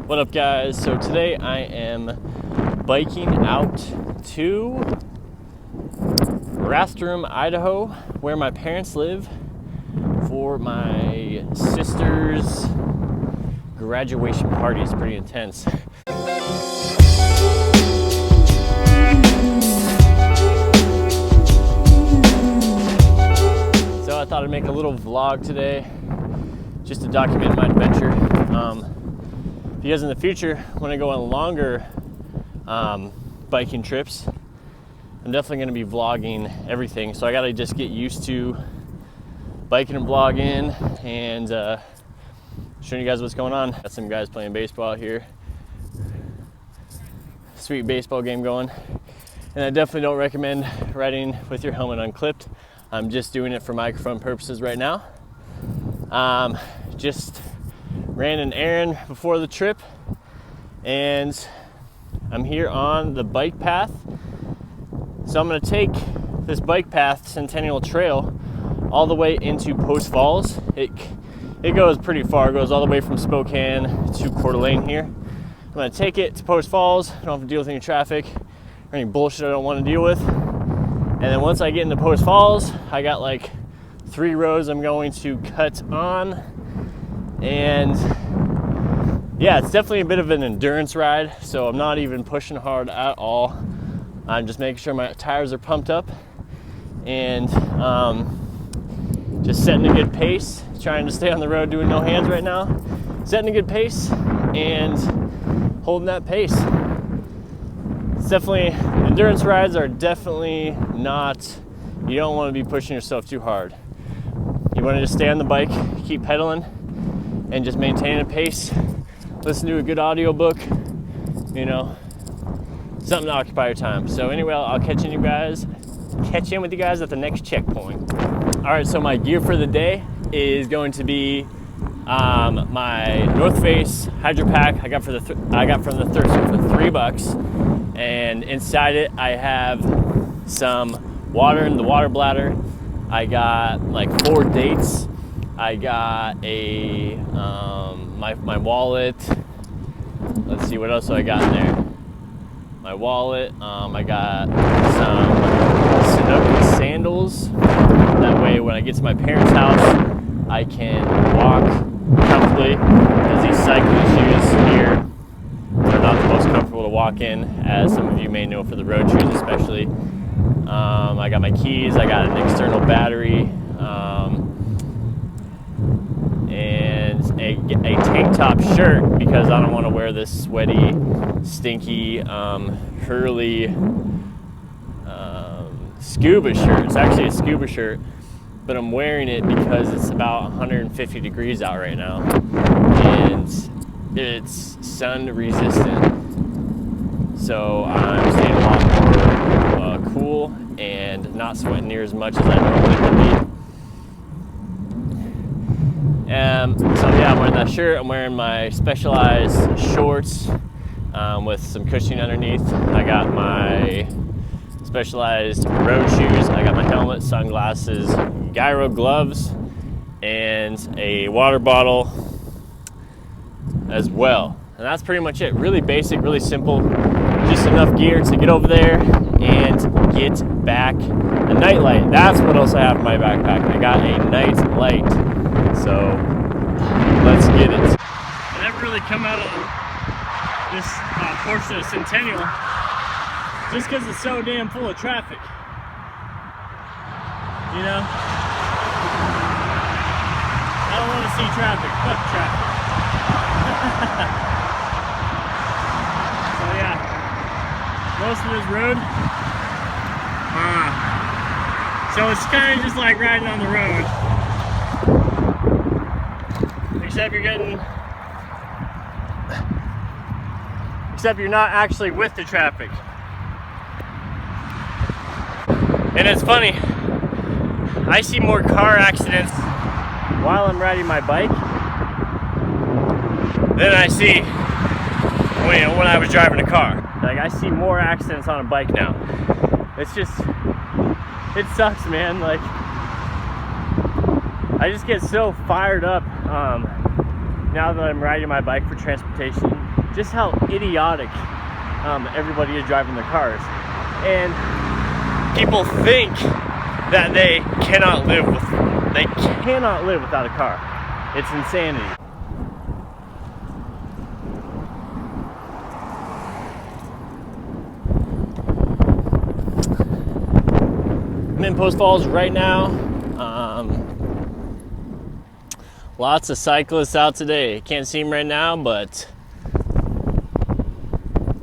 What up, guys? So today I am biking out to biking out to Rathdrum, Idaho, where my parents live, for my sister's graduation party. It's pretty intense. So I thought I'd make a little vlog today just to document my adventure. If you guys in the future want to go on longer biking trips, I'm definitely going to be vlogging everything. So I got to just get used to biking and vlogging and showing you guys what's going on. Got some guys playing baseball out here. Sweet baseball game going. And I definitely don't recommend riding with your helmet unclipped. I'm just doing it for microphone purposes right now. Just ran an errand before the trip, and I'm here on the bike path. So I'm gonna take this bike path, Centennial Trail, all the way into Post Falls. It goes pretty far. It goes all the way from Spokane to Coeur d'Alene here. I'm gonna take it to Post Falls. I don't have to deal with any traffic or any bullshit I don't want to deal with. And then once I get into Post Falls, I got like 3 roads I'm going to cut on. And yeah, it's definitely a bit of an endurance ride, so I'm not even pushing hard at all. I'm just making sure my tires are pumped up and just setting a good pace, trying to stay on the road doing no hands right now. Setting a good pace and holding that pace. It's definitely, endurance rides are definitely not, you don't want to be pushing yourself too hard. You want to just stay on the bike, keep pedaling, and just maintain a pace. Listen to a good audiobook, you know, something to occupy your time. So anyway, I'll catch in with you guys at the next checkpoint. All right, so my gear for the day is going to be my North Face Hydro Pack I got from the thrift store for $3, and inside it I have some water in the water bladder. I got like 4 dates. I got a my wallet. Let's see, what else do I got in there? My wallet. I got some Sunoco sandals. That way, when I get to my parents' house, I can walk comfortably. Because these cycling shoes here are not the most comfortable to walk in, as some of you may know, for the road shoes especially. I got my keys. I got an external battery. And a tank top shirt, because I don't want to wear this sweaty, stinky, Hurley scuba shirt. It's actually a scuba shirt, but I'm wearing it because it's about 150 degrees out right now, and it's sun resistant. So I'm staying a lot more cool and not sweating near as much as I normally would be. So yeah, I'm wearing that shirt. I'm wearing my Specialized shorts with some cushioning underneath. I got my Specialized road shoes. I got my helmet, sunglasses, gyro gloves, and a water bottle as well. And that's pretty much it. Really basic, really simple. Just enough gear to get over there and get back. A night light. That's what else I have in my backpack. I got a night light. So let's get it. I never really come out of this portion of Centennial just because it's so damn full of traffic. You know? I don't want to see traffic. Fuck traffic. So yeah, most of this road. So it's kind of just like riding on the road. Except you're not actually with the traffic. And it's funny, I see more car accidents while I'm riding my bike than I see when I was driving a car. Like, I see more accidents on a bike now. It's just, it sucks, man. Like, I just get so fired up now that I'm riding my bike for transportation just how idiotic everybody is driving their cars. And people think that they cannot live without a car. It's insanity. I'm in Post Falls right now. Lots of cyclists out today. Can't see them right now, but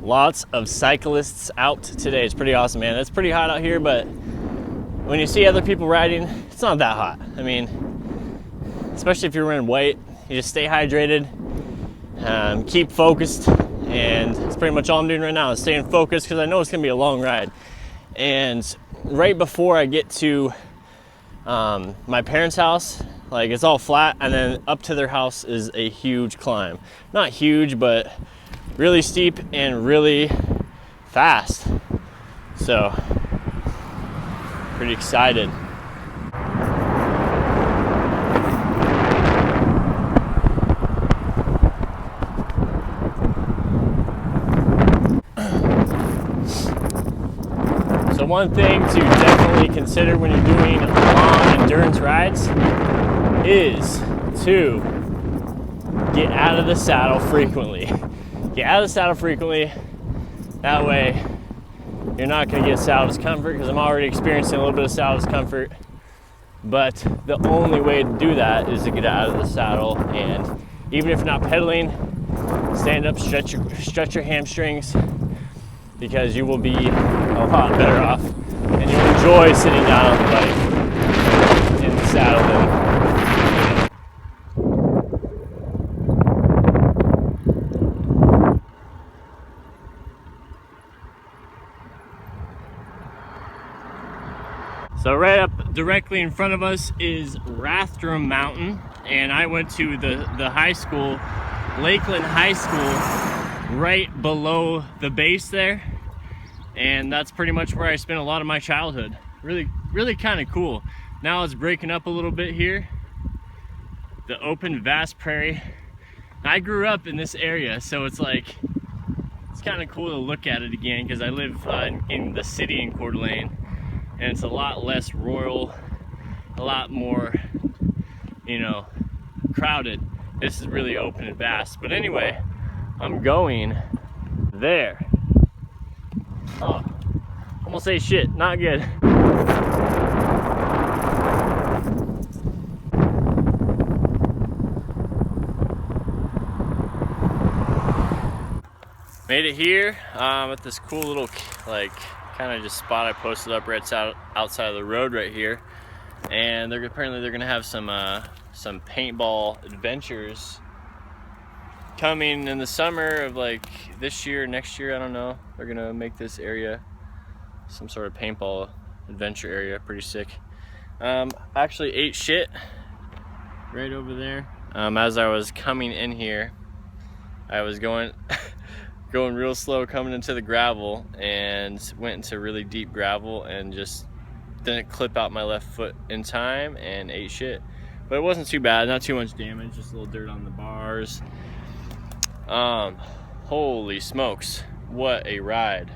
lots of cyclists out today. It's pretty awesome, man. It's pretty hot out here, but when you see other people riding, it's not that hot. I mean, especially if you're wearing white, you just stay hydrated, keep focused, and it's pretty much all I'm doing right now is staying focused because I know it's gonna be a long ride. And right before I get to my parents' house, like it's all flat, and then up to their house is a huge climb. Not huge, but really steep and really fast. So, pretty excited. So one thing to definitely consider when you're doing long endurance rides is to get out of the saddle frequently. Get out of the saddle frequently. That way you're not going to get saddle discomfort, because I'm already experiencing a little bit of saddle discomfort. But the only way to do that is to get out of the saddle, and even if you're not pedaling, stand up, stretch your hamstrings, because you will be a lot better off, and you'll enjoy sitting down on the bike in the saddle then. So right up directly in front of us is Rathdrum Mountain, and I went to the high school, Lakeland High School, right below the base there, and that's pretty much where I spent a lot of my childhood. Really kind of cool. Now it's breaking up a little bit here. The open vast prairie. I grew up in this area, so it's like, it's kind of cool to look at it again, because I live in the city in Coeur d'Alene, and it's a lot less rural, a lot more, you know, crowded. This is really open and vast. But anyway, I'm going there. Oh, almost say shit, not good. Made it here at this cool little, like, kind of just spot I posted up right outside of the road right here, and apparently they're gonna have some paintball adventures coming in the summer of like this year, next year, I don't know. They're gonna make this area some sort of paintball adventure area. Pretty sick. I actually ate shit right over there. As I was coming in here, I was going real slow coming into the gravel, and went into really deep gravel and just didn't clip out my left foot in time and ate shit. But it wasn't too bad, not too much damage, just a little dirt on the bars. Holy smokes, what a ride.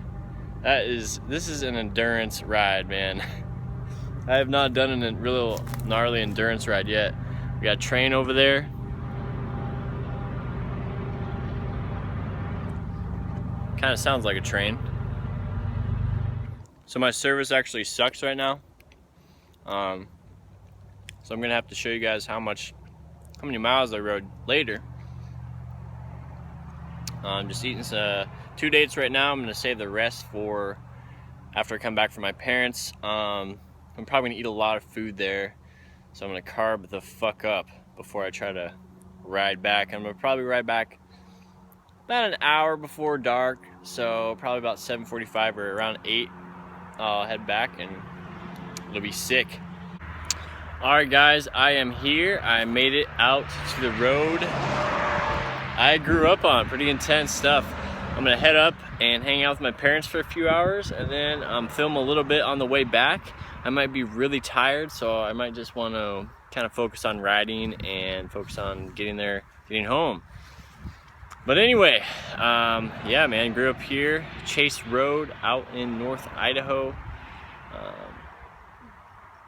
This is an endurance ride, man. I have not done a real gnarly endurance ride yet. We got a train over there. Kind of sounds like a train. So my service actually sucks right now. So I'm gonna have to show you guys how many miles I rode later. I'm just eating 2 dates right now. I'm gonna save the rest for after I come back from my parents. I'm probably gonna eat a lot of food there, so I'm gonna carb the fuck up before I try to ride back. I'm gonna probably ride back about an hour before dark, so probably about 7:45 or around 8. I'll head back and it'll be sick. Alright guys, I am here. I made it out to the road I grew up on. Pretty intense stuff. I'm gonna head up and hang out with my parents for a few hours, and then film a little bit on the way back. I might be really tired, so I might just want to kind of focus on riding and focus on getting home. But anyway, yeah, man, grew up here, Chase Road out in North Idaho.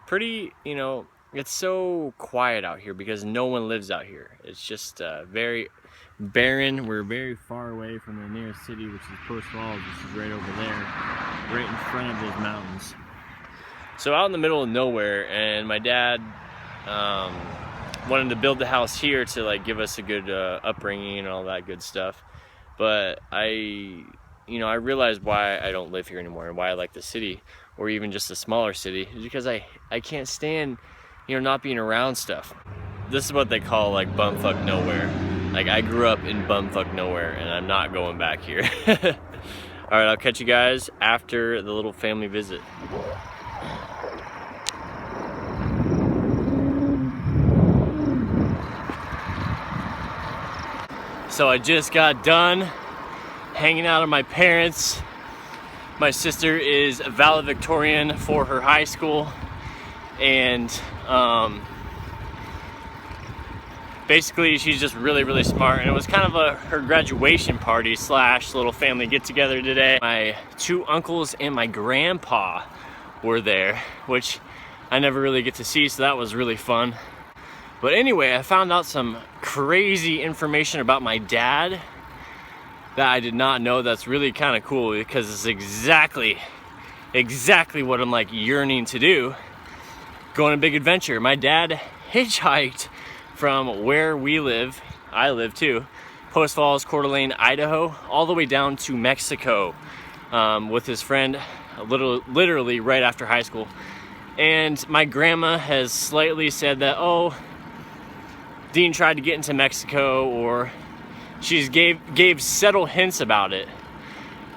Pretty, you know, it's so quiet out here because no one lives out here. It's just very barren. We're very far away from the nearest city, which is Post Falls, which is right over there, right in front of those mountains. So out in the middle of nowhere, and my dad wanted to build the house here to like give us a good upbringing and all that good stuff. But I realized why I don't live here anymore and why I like the city, or even just a smaller city, is because I can't stand, you know, not being around stuff. This is what they call like bumfuck nowhere. Like, I grew up in bumfuck nowhere and I'm not going back here. All right, I'll catch you guys after the little family visit. So I just got done hanging out at my parents'. My sister is valedictorian for her high school, and basically she's just really, really smart, and it was kind of her graduation party slash little family get together today. My two uncles and my grandpa were there, which I never really get to see, so that was really fun. But anyway, I found out some crazy information about my dad that I did not know. That's really kind of cool because it's exactly what I'm like yearning to do. Go on a big adventure. My dad hitchhiked from where we live, I live too, Post Falls, Coeur d'Alene, Idaho, all the way down to Mexico with his friend, literally right after high school. And my grandma has slightly said that, oh, Dean tried to get into Mexico, or she's gave subtle hints about it,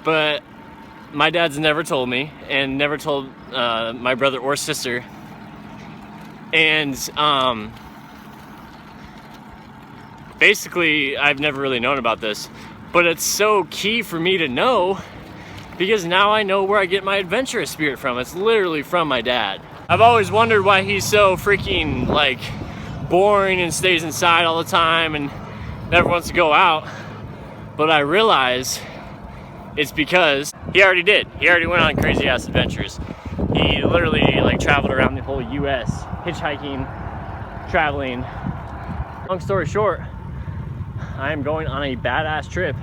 but my dad's never told me and never told my brother or sister. And basically I've never really known about this, but it's so key for me to know because now I know where I get my adventurous spirit from. It's literally from my dad. I've always wondered why he's so freaking like boring and stays inside all the time and never wants to go out. But I realize it's because he already did. He already went on crazy ass adventures. He literally like traveled around the whole US, hitchhiking, traveling. Long story short, I am going on a badass trip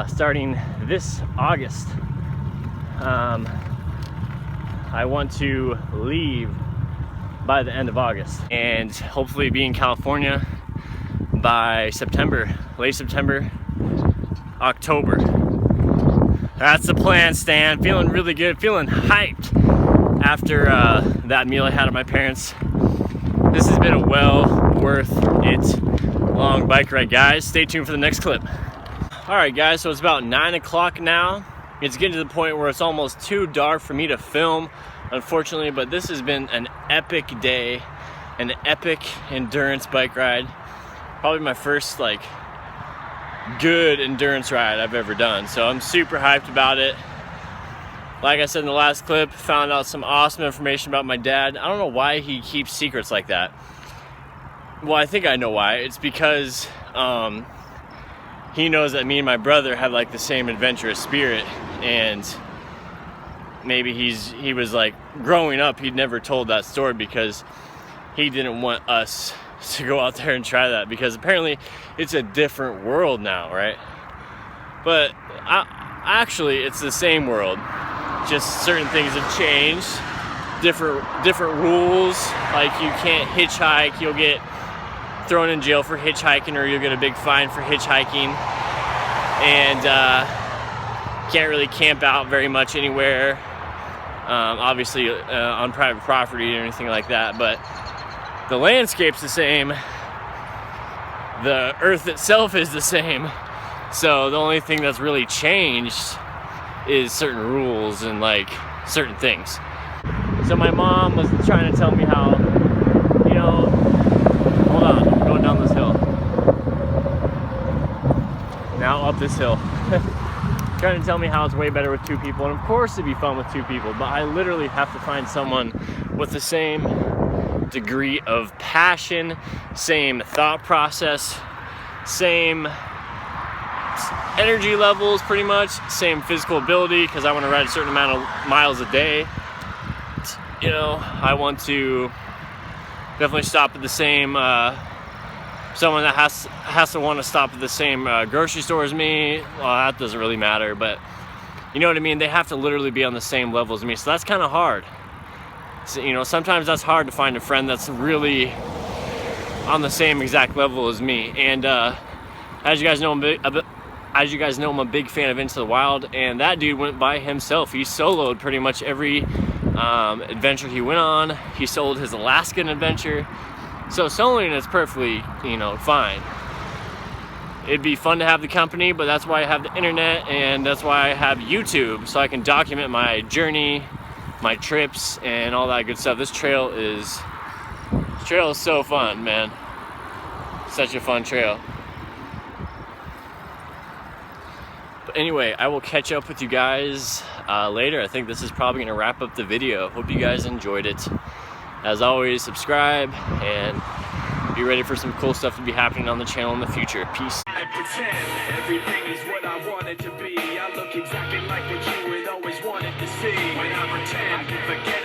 starting this August. I want to leave by the end of August and hopefully be in California by September, late September, October. That's the plan, Stan. Feeling really good, feeling hyped after that meal I had at my parents'. This has been a well worth it long bike ride, guys. Stay tuned for the next clip. All right, guys, so it's about 9 o'clock now. It's getting to the point where it's almost too dark for me to film, unfortunately, but this has been an epic day, an epic endurance bike ride. Probably my first like good endurance ride I've ever done. So I'm super hyped about it. Like I said in the last clip, found out some awesome information about my dad. I don't know why he keeps secrets like that. Well, I think I know why. It's because he knows that me and my brother have like the same adventurous spirit, and maybe he was like growing up, he'd never told that story because he didn't want us to go out there and try that, because apparently it's a different world now, right? But actually it's the same world, just certain things have changed, different rules. Like you can't hitchhike, you'll get thrown in jail for hitchhiking, or you'll get a big fine for hitchhiking, and can't really camp out very much anywhere, obviously on private property or anything like that. But the landscape's the same, the earth itself is the same, so the only thing that's really changed is certain rules and like certain things. So my mom was trying to tell me how, you know, hold on, I'm going down this hill. Now up this hill. Trying to tell me how it's way better with two people, and of course it'd be fun with two people, but I literally have to find someone with the same degree of passion, same thought process, same energy levels pretty much, same physical ability, because I want to ride a certain amount of miles a day. You know, I want to definitely stop at the same, someone that has to want to stop at the same grocery store as me, well, that doesn't really matter, but you know what I mean? They have to literally be on the same level as me, so that's kind of hard. So, you know, sometimes that's hard to find a friend that's really on the same exact level as me. And as you guys know, I'm a big fan of Into the Wild, and that dude went by himself. He soloed pretty much every adventure he went on. He soloed his Alaskan adventure. So soloing is perfectly, you know, fine. It'd be fun to have the company, but that's why I have the internet, and that's why I have YouTube, so I can document my journey, my trips, and all that good stuff. This trail is so fun, man. Such a fun trail. But anyway, I will catch up with you guys later. I think this is probably gonna wrap up the video. Hope you guys enjoyed it. As always, subscribe and be ready for some cool stuff to be happening on the channel in the future. Peace. I pretend everything is what I want it to be. I look exactly like what you would always wanted to see. When I pretend, I can forget